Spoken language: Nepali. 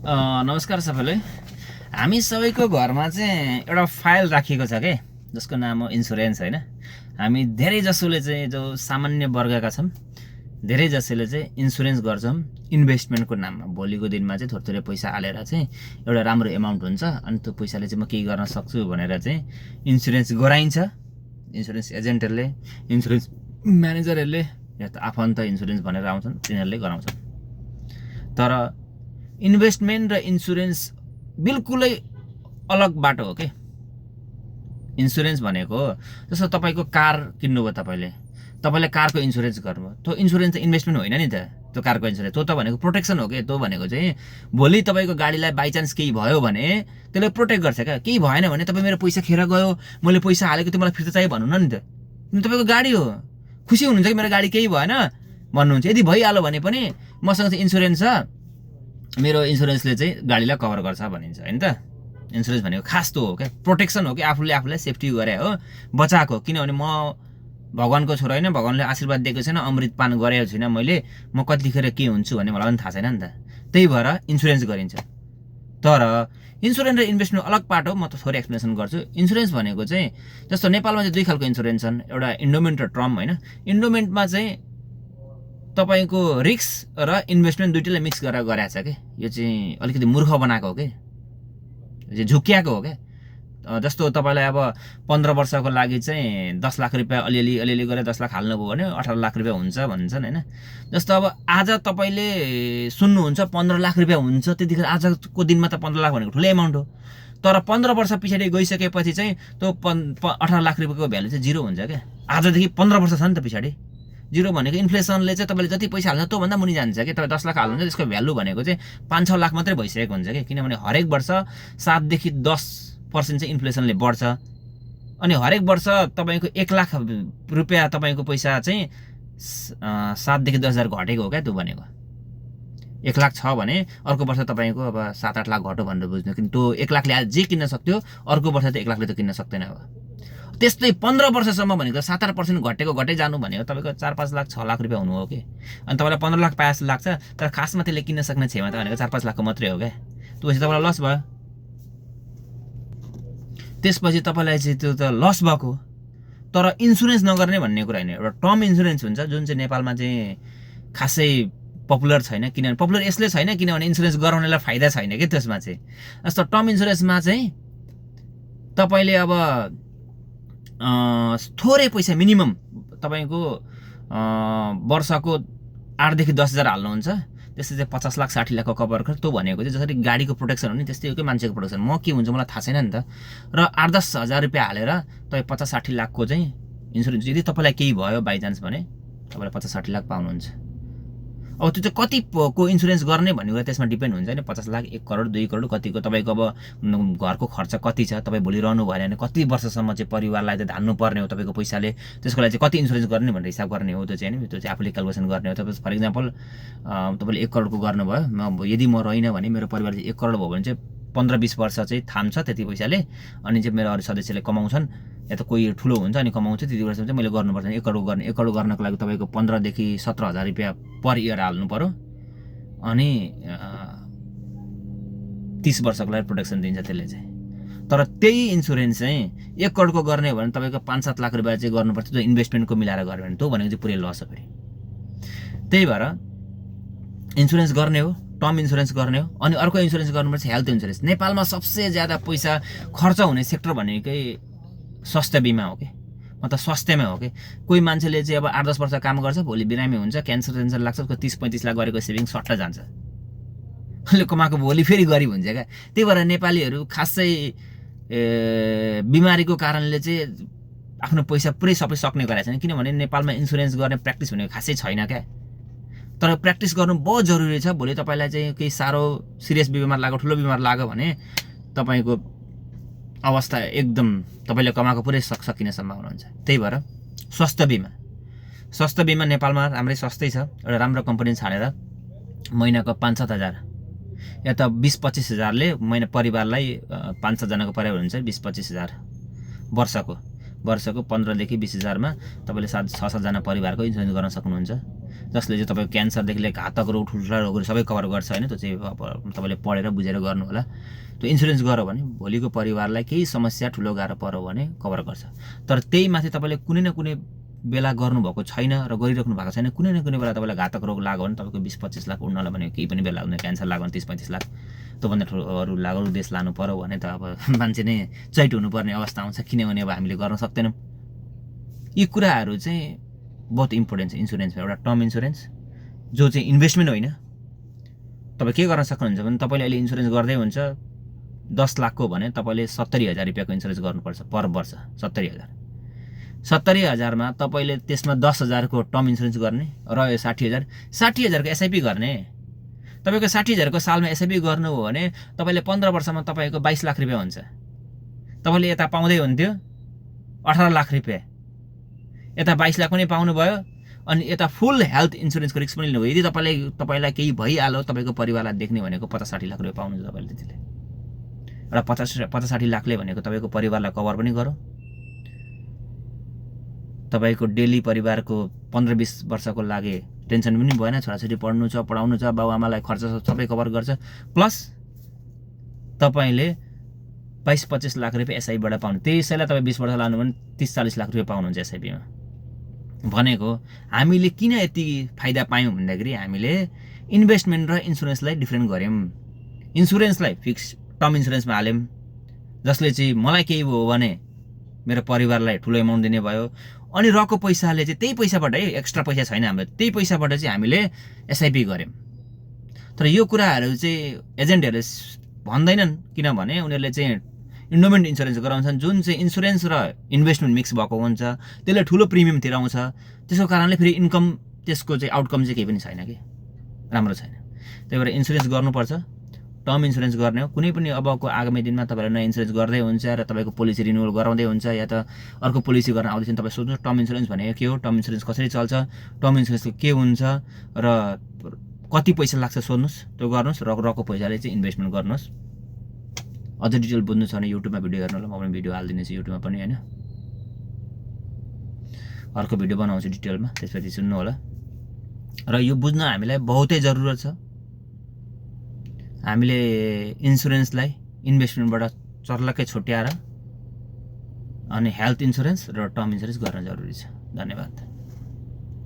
नमस्कार सबैलाई। हामी सबैको घरमा चाहिँ एउटा फाइल राखिएको छ के, जसको नाम हो इन्सुरेन्स होइन। हामी धेरै जसोले चाहिँ जो सामान्य वर्गका छौँ, धेरै जसोले चाहिँ इन्सुरेन्स गर्छौँ इन्भेस्टमेन्टको नाममा। भोलिको दिनमा चाहिँ थोरै थोरै पैसा हालेर चाहिँ एउटा राम्रो एमाउन्ट हुन्छ, अनि त्यो पैसाले चाहिँ म केही गर्न सक्छु भनेर चाहिँ इन्सुरेन्स गराइन्छ। इन्सुरेन्स एजेन्टहरूले, इन्सुरेन्स म्यानेजरहरूले या त आफन्त इन्सुरेन्स भनेर आउँछन्, तिनीहरूले गराउँछन्। तर इन्भेस्टमेन्ट र इन्सुरेन्स बिल्कुलै अलग बाटो हो के। इन्सुरेन्स भनेको जस्तो तपाईँको कार किन्नुभयो, तपाईँले कारको इन्सुरेन्स गर्नुभयो, त्यो इन्सुरेन्स त इन्भेस्टमेन्ट होइन नि त। त्यो कारको इन्सुरेन्स त्यो त भनेको प्रोटेक्सन हो कि। त्यो भनेको चाहिँ भोलि तपाईँको गाडीलाई बाइचान्स केही भयो भने त्यसले प्रोटेक्ट गर्छ क्या। केही भएन भने तपाईँ मेरो पैसा खेर गयो, मैले पैसा हालेको त्यो मलाई फिर्ता चाहियो भन्नु न नि त। तपाईँको गाडी हो, खुसी हुनुहुन्छ कि मेरो गाडी केही भएन भन्नुहुन्छ। यदि भइहाल्यो भने पनि मसँग चाहिँ इन्सुरेन्स छ, मेरो इन्सुरेन्सले चाहिँ गाडीलाई कभर गर्छ भनिन्छ होइन त। इन्सुरेन्स भनेको खास त्यो हो क्या, प्रोटेक्सन हो कि। आफूलाई सेफ्टी गरे हो, बचाएको। किनभने म भगवान्को छोरा होइन, भगवान्ले आशीर्वाद दिएको छैन, अमृत पान गरेको छुइनँ मैले, म कतिखेर के हुन्छु भन्ने मलाई पनि थाहा छैन नि त। त्यही भएर इन्सुरेन्स गरिन्छ। तर इन्सुरेन्स र इन्भेस्टमेन्ट अलग पार्ट हो। म त थोरै एक्सप्लेनेसन गर्छु। इन्सुरेन्स भनेको चाहिँ जस्तो नेपालमा चाहिँ दुई खालको इन्सुरेन्स छन्, एउटा इन्डोमेन्ट र टर्म होइन। इन्डोमेन्टमा चाहिँ तपाईँको रिस्क र इन्भेस्टमेन्ट दुइटैलाई मिक्स गरेर गराएको छ कि। यो चाहिँ अलिकति मूर्ख बनाएको हो कि, झुक्क्याएको हो क्या। जस्तो तपाईँलाई अब 15 वर्षको लागि चाहिँ 10 लाख रुपियाँ अलिअलि गरेर 10 लाख हाल्नुभयो भने 18 लाख रुपियाँ हुन्छ भन्छन् होइन। जस्तो अब आज तपाईँले सुन्नुहुन्छ 15 लाख रुपियाँ हुन्छ, त्यतिखेर आजको दिनमा त 15 लाख भनेको ठुलो एमाउन्ट हो। तर 15 वर्ष पछाडि गइसकेपछि चाहिँ त्यो 18 लाख रुपियाँको भ्यालु चाहिँ जिरो हुन्छ क्या। आजदेखि 15 वर्ष छ नि त पछाडि। जिरो भनेको इन्फ्लेसनले चाहिँ तपाईँले जति पैसा हाल्छ त्योभन्दा मुनि जान्छ कि। तपाईँ 10 लाख हाल्नुहुन्छ, त्यसको भ्यालु भनेको चाहिँ 5-6 लाख मात्रै भइसकेको हुन्छ कि। किनभने हरेक वर्ष 7 देखि 10% चाहिँ इन्फ्लेसनले बढ्छ। अनि हरेक वर्ष तपाईँको 1 लाख रुपियाँ तपाईँको पैसा चाहिँ 7 देखि 10 हजार घटेको हो क्या। त्यो भनेको 1 लाख छ भने अर्को वर्ष तपाईँको अब 7-8 लाख घट्यो भनेर बुझ्नु। किन त्यो 1 लाखले आज जे किन्न सक्थ्यो, अर्को वर्ष त 1 लाखले त किन्न सक्दैन। अब त्यस्तै 15 वर्षसम्म भनेको 7-8% घटेको जानु भनेको तपाईँको 4-5 लाख 6 लाख रुपियाँ हुनु हो कि। अनि तपाईँलाई 15 लाख पास लाग्छ, तर खासमा त्यसले किन्न सक्ने क्षमता भनेको 4-5 लाखको मात्रै हो क्या। त्यसपछि तपाईँलाई लस भयो। त्यसपछि तपाईँलाई चाहिँ त्यो त लस भएको। तर इन्सुरेन्स नगर्ने भन्ने कुरा होइन। एउटा टर्म इन्सुरेन्स हुन्छ जुन चाहिँ नेपालमा चाहिँ खासै पपुलर छैन। किनभने पपुलर यसले छैन किनभने इन्सुरेन्स गराउनेलाई फाइदा छैन कि त्यसमा चाहिँ। जस्तो टर्म इन्सुरेन्समा चाहिँ तपाईँले अब थोरै पैसा मिनिमम तपाईँको वर्षको 8 देखि 10 हजार हाल्नुहुन्छ, त्यसै चाहिँ 50 लाख 60 लाखको कभर गर्छ। त्यो भनेको चाहिँ जसरी गाडीको प्रोटेक्सन हो नि, त्यस्तै हो कि मान्छेको प्रोटेक्सन। म के हुन्छ मलाई थाहा छैन नि त। र 8-10 हजार रुपियाँ हालेर तपाईँ 50-60 लाखको चाहिँ इन्सुरेन्स, यदि तपाईँलाई केही भयो बाइचान्स भने तपाईँलाई 50-60 लाख पाउनुहुन्छ। अब त्यो चाहिँ कतिको इन्सुरेन्स गर्ने भन्ने कुरा त्यसमा डिपेन्ड हुन्छ होइन। 50 लाख, 1 करोड, 2 करोड कतिको तपाईँको अब घरको खर्च कति छ, तपाईँ भोलि रहनु भएन भने कति वर्षसम्म चाहिँ परिवारलाई चाहिँ धान्नु पर्ने हो तपाईँको पैसाले, त्यसको लागि चाहिँ कति इन्सुरेन्स गर्ने भनेर हिसाब गर्ने हो। त्यो चाहिँ होइन, त्यो चाहिँ आफूले क्यालकुलेसन गर्ने हो। तपाईँ फर इक्जाम्पल तपाईँले 1 करोडको गर्नुभयो, यदि म रहिनँ भने मेरो परिवार चाहिँ 1 करोड भयो भने चाहिँ 15-20 वर्ष चाहिँ थाम्छ त्यति पैसाले। अनि चाहिँ मेरो अरू सदस्यले कमाउँछन् या त कोही ठुलो हुन्छ अनि कमाउँछ, त्यति वर्ष चाहिँ मैले गर्नुपर्छ। 1 करोड गर्नको लागि तपाईँको 15 देखि 17 हजार रुपियाँ पर इयर हाल्नु पऱ्यो। अनि 30 वर्षको लागि प्रोटेक्सन दिन्छ त्यसले चाहिँ। तर त्यही इन्सुरेन्स चाहिँ 1 करोडको गर्ने हो भने तपाईँको 5-7 लाख रुपियाँ चाहिँ गर्नुपर्छ। त्यो इन्भेस्टमेन्टको मिलाएर गर्यो भने त्यो भनेको चाहिँ पुरै लस हो फेरि। त्यही भएर इन्सुरेन्स गर्ने हो, टर्म इन्सुरेन्स गर्ने हो। अनि अर्को इन्सुरेन्स गर्नुपर्छ हेल्थ इन्सुरेन्स। नेपालमा सबसे ज्यादा पैसा खर्च हुने सेक्टर भनेकै स्वास्थ्य बिमा हो कि, मतलब स्वास्थ्यमा हो कि। कोही मान्छेले चाहिँ अब 8-10 वर्ष काम गर्छ, भोलि बिरामी हुन्छ, क्यान्सर लाग्छ, 30-35 लाख गरेको सेभिङ सट्ट जान्छ। उसले कमाएको भोलि फेरि गरिब हुन्छ क्या। त्यही भएर नेपालीहरू खासै बिमारीको कारणले चाहिँ आफ्नो पैसा पुरै सबै सक्ने गरेको छैन। किनभने नेपालमा इन्सुरेन्स गर्ने प्र्याक्टिस भनेको खासै छैन क्या। तर प्र्याक्टिस गर्नु बहुत जरुरी छ। भोलि तपाईँलाई चाहिँ केही साह्रो सिरियस बिमार लाग्यो, ठुलो बिमार लाग्यो भने तपाईँको अवस्था एकदम तपाईँले कमाएको पुरै सकिने सम्भावना हुन्छ। त्यही भएर स्वास्थ्य बिमा नेपालमा राम्रै सस्तै छ। एउटा राम्रो कम्पनी छाडेर महिनाको 5-7 हजार या त 20-25 हजारले महिना परिवारलाई 5-7 जनाको परिवार हुन्छ 20-25 हजार वर्षको 15 देखि 20 हजारमा तपाईँले 6-7 जना परिवारको इन्सुरेन्स गर्न सक्नुहुन्छ। जसले चाहिँ तपाईँको क्यान्सरदेखि लिएर घातक रोग ठुल्ठुला रोगहरू सबै कभर गर्छ होइन। त्यो चाहिँ अब तपाईँले पढेर बुझेर गर्नु होला। त्यो इन्सुरेन्स गर्यो भने भोलिको परिवारलाई केही समस्या ठुलो गाह्रो पर्यो भने कभर गर्छ। तर त्यही माथि तपाईँले कुनै न कुनै बेला गर्नुभएको छैन र गरिराख्नु भएको छैन, कुनै न कुनै बेला तपाईँलाई घातक रोग लाग्यो भने तपाईँको 20-25 लाख उड्नलाई भने केही पनि बेला लाग्दैन, क्यान्सर लाग्यो भने 30-35 लाख, त्योभन्दा ठुलो अरू अरू देश लानु पऱ्यो भने त अब मान्छे नै चैट हुनुपर्ने अवस्था आउँछ, किनभने अब हामीले गर्न सक्दैनौँ। यी कुराहरू चाहिँ बहुत इम्पोर्टेन्ट छ इन्सुरेन्समा। एउटा टर्म इन्सुरेन्स जो चाहिँ इन्भेस्टमेन्ट होइन। तपाईँ के गर्न सक्नुहुन्छ भने तपाईँले अहिले इन्सुरेन्स गर्दै हुन्छ 10 लाखको भने तपाईँले 70,000 रुपियाँको इन्सुरेन्स गर्नुपर्छ पर वर्ष। 70,000मा तपाईँले त्यसमा 10,000को टर्म इन्सुरेन्स गर्ने, रह्यो 60,000को एसआइपी गर्ने। तपाईँको 60,000को सालमा एसआइपी गर्नु हो भने तपाईँले 15 वर्षमा तपाईँको 22 लाख रुपियाँ हुन्छ। तपाईँले यता पाउँदै हुन्थ्यो 18 लाख रुपियाँ, यता 22 लाख पनि पाउनुभयो, अनि यता फुल हेल्थ इन्सुरेन्सको रिस्क पनि लिनुभयो। यदि तपाईँलाई केही भइहाल्यो तपाईँको परिवारलाई देख्ने भनेको 50-60 लाख रुपियाँ पाउनुहुन्छ तपाईँले त्यतिले। र 50-60 लाखले भनेको तपाईँको परिवारलाई कभर पनि गरौँ, तपाईँको डेली परिवारको 15-20 वर्षको लागि टेन्सन पनि भएन, छोराछोरी पढ्नु छ, पढाउनु छ, बाबुआमालाई खर्च सबै कभर गर्छ, प्लस तपाईँले 22-25 लाख रुपियाँ एसआइपीबाट पाउनु। त्यसैलाई तपाईँ 20 वर्ष लानु भने 30-40 लाख रुपियाँ पाउनुहुन्छ एसआइपीमा। भनेको हामीले किन यति फाइदा पायौँ भन्दाखेरि हामीले इन्भेस्टमेन्ट र इन्सुरेन्सलाई डिफ्रेन्ट गऱ्यौँ। इन्सुरेन्सलाई फिक्स टर्म इन्सुरेन्समा हाल्यौँ, जसले चाहिँ मलाई केही भयो भने मेरो परिवारलाई ठुलो एमाउन्ट दिने भयो। अनि रहेको पैसाले चाहिँ त्यही पैसाबाट है, एक्स्ट्रा पैसा छैन हाम्रो, त्यही पैसाबाट चाहिँ हामीले एसआइपी गऱ्यौँ। तर यो कुराहरू चाहिँ एजेन्टहरूले भन्दैनन्, किनभने उनीहरूले चाहिँ इन्डोमेन्ट इन्सुरेन्स गराउँछन् जुन चाहिँ इन्सुरेन्स र इन्भेस्टमेन्ट मिक्स भएको हुन्छ, त्यसले ठुलो प्रिमियम तिराउँछ। त्यसको कारणले फेरि इन्कम त्यसको चाहिँ आउटकम चाहिँ केही पनि छैन कि, राम्रो छैन। त्यही भएर इन्सुरेन्स गर्नुपर्छ। टर्म इन्सुरेन्स गर्ने हो, कुनै पनि अबको आगामी दिनमा तपाईँले नयाँ इन्सुरेन्स गर्दै हुन्छ र तपाईँको पोलिसी रिन्युअल गराउँदै हुन्छ या त अर्को पोलिसी गर्न आउँदैछ, तपाईँ सोध्नुहोस् टर्म इन्सुरेन्स भनेको के हो, टर्म इन्सुरेन्स कसरी चल्छ, टर्म इन्सुरेन्सको के हुन्छ र कति पैसा लाग्छ सोध्नुहोस्, त्यो गर्नुहोस् र रहेको पैसाले चाहिँ इन्भेस्टमेन्ट गर्नुहोस्। अझ डिटेल बुझ्नु छ भने युट्युबमा भिडियो हेर्नु होला, म पनि भिडियो हालिदिनेछु युट्युबमा पनि होइन। अर्को भिडियो बनाउँछु डिटेलमा, त्यसपछि सुन्नु होला। र यो बुझ्न हामीलाई बहुतै जरुरत छ। हामीले इन्सुरेन्सलाई इन्भेस्टमेन्टबाट चर्लक्कै छुट्याएर अनि हेल्थ इन्सुरेन्स र टर्म इन्सुरेन्स गर्न जरुरी छ। धन्यवाद।